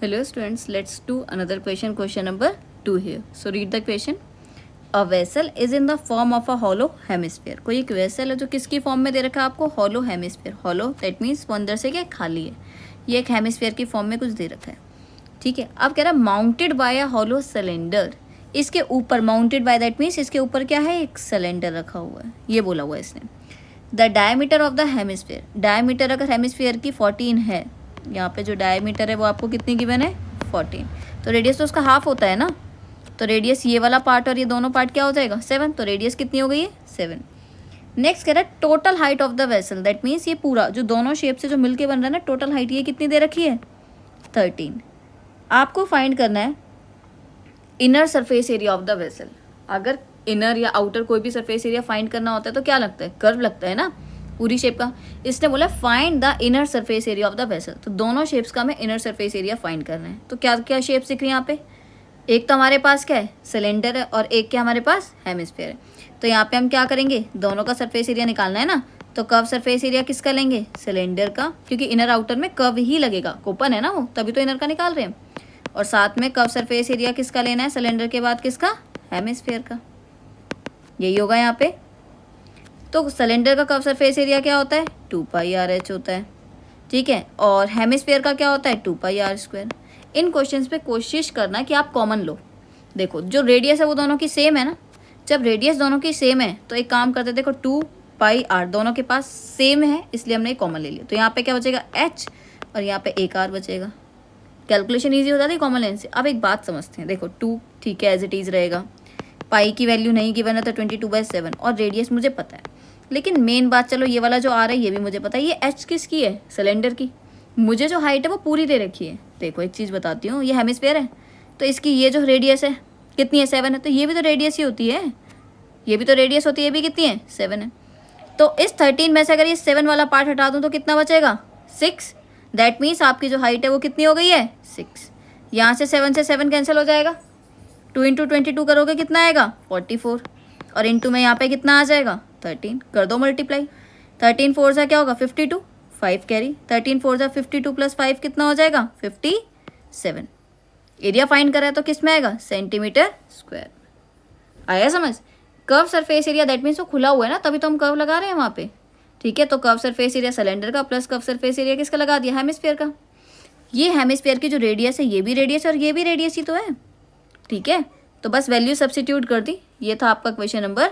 Hello students, let's do another question number 2 here. So read the question. A vessel is in the form of a hollow hemisphere. कोई एक vessel है जो किसकी form में दे रखा है आपको? hollow hemisphere. hollow that means वो अंदर से क्या खाली है. ये एक हेमिस्फीयर की फॉर्म में कुछ दे रखा है. ठीक है, अब कह रहा है माउंटेड बाय अ hollow सिलेंडर. इसके ऊपर माउंटेड बाय दैट मीन्स इसके ऊपर क्या है? एक सिलेंडर रखा हुआ है. ये बोला हुआ है इसने. The diameter of the hemisphere. Diameter अगर हेमिस्फीयर की 14 है, यहाँ पे जो डायमीटर है वो आपको कितनी गिवन है? 14. तो रेडियस तो उसका हाफ होता है ना, तो रेडियस ये वाला पार्ट और ये दोनों पार्ट क्या हो जाएगा? 7. तो रेडियस कितनी हो गई है? 7. नेक्स्ट कह रहा है total height of the vessel. That means ये पूरा जो दोनों शेप से जो मिलके बन रहा है ना, टोटल हाइट ये कितनी दे रखी है? 13. आपको फाइंड करना है inner surface area of the vessel. अगर इनर या आउटर कोई भी सरफेस एरिया फाइंड करना होता है तो क्या लगता है? कर्व लगता है ना पूरी शेप का. इसने बोला find the inner surface area of the vessel. तो दोनों शेप्स का हमें इनर सरफेस एरिया फाइंड करना है. तो क्या क्या शेप्स दिख रही है यहाँ पे? एक तो हमारे पास क्या है? सिलेंडर है, और एक क्या हमारे पास? हेमिस्फीयर है. तो यहाँ पे हम क्या करेंगे? दोनों का सरफेस एरिया निकालना है ना, तो कर्व सरफेस एरिया किसका लेंगे? सिलेंडर का, क्योंकि इनर आउटर में कर्व ही लगेगा. ओपन है ना वो, तभी तो इनर का निकाल रहे हैं. और साथ में कर्व सरफेस एरिया किसका लेना है? सिलेंडर के बाद किसका? हेमिस्फीयर का. यही होगा यहाँ पे. तो सिलेंडर का कर्व सरफेस एरिया क्या होता है? 2πr/h होता है. ठीक है, और हेमिस्फीयर का क्या होता है? 2πr². इन क्वेश्चंस पे कोशिश करना कि आप कॉमन लो. देखो जो रेडियस है वो दोनों की सेम है ना. जब रेडियस दोनों की सेम है तो एक काम करते, देखो 2πr दोनों के पास सेम है, इसलिए हमने कॉमन ले लिया. तो यहाँ पे क्या बचेगा? h, और यहाँ पे एक r बचेगा. कैलकुलेशन ईजी हो जाती है कॉमन लेने से. अब एक बात समझते हैं. देखो 2 ठीक है एज इट इज़ रहेगा. पाई की वैल्यू नहीं गिवन है तो 22/7, और रेडियस मुझे पता है. लेकिन मेन बात, चलो ये वाला जो आ रहा है ये भी मुझे पता है. ये h किसकी है? सिलेंडर की. मुझे जो हाइट है वो पूरी दे रखी है. देखो एक चीज़ बताती हूँ, ये हेमिस्फीयर है तो इसकी ये जो रेडियस है कितनी है? 7 है. तो ये भी तो रेडियस ही होती है, ये भी तो रेडियस होती है. ये भी कितनी है? 7 है. तो इस 13 में से अगर ये 7 वाला पार्ट हटा दूँ तो कितना बचेगा? 6. दैट मीन्स आपकी जो हाइट है वो कितनी हो गई है? 6. यहाँ से 7 से 7 कैंसिल हो जाएगा. 2 × 22 करोगे कितना आएगा? 44. और इंटू में यहाँ पे कितना आ जाएगा? 13. कर दो मल्टीप्लाई. 13 4 से क्या होगा? 52. 5 कैरी. 13 4 से 52 + 5 कितना हो जाएगा? 57. एरिया फाइंड करा है तो किस में आएगा? Centimetre square. आया समझ? Curve surface area that means वो खुला हुआ है ना, तभी तो हम कर्व लगा रहे हैं वहाँ पे. ठीक है, तो कर्व सरफेस एरिया सिलेंडर का प्लस कर्व सरफेस एरिया किसका लगा दिया? हेमिस्फीयर का. ये हेमिस्फीयर की जो रेडियस है ये भी रेडियस और ये भी रेडियस ही तो है. ठीक है, तो बस वैल्यू सब्स्टिट्यूट कर दी. ये था आपका क्वेश्चन नंबर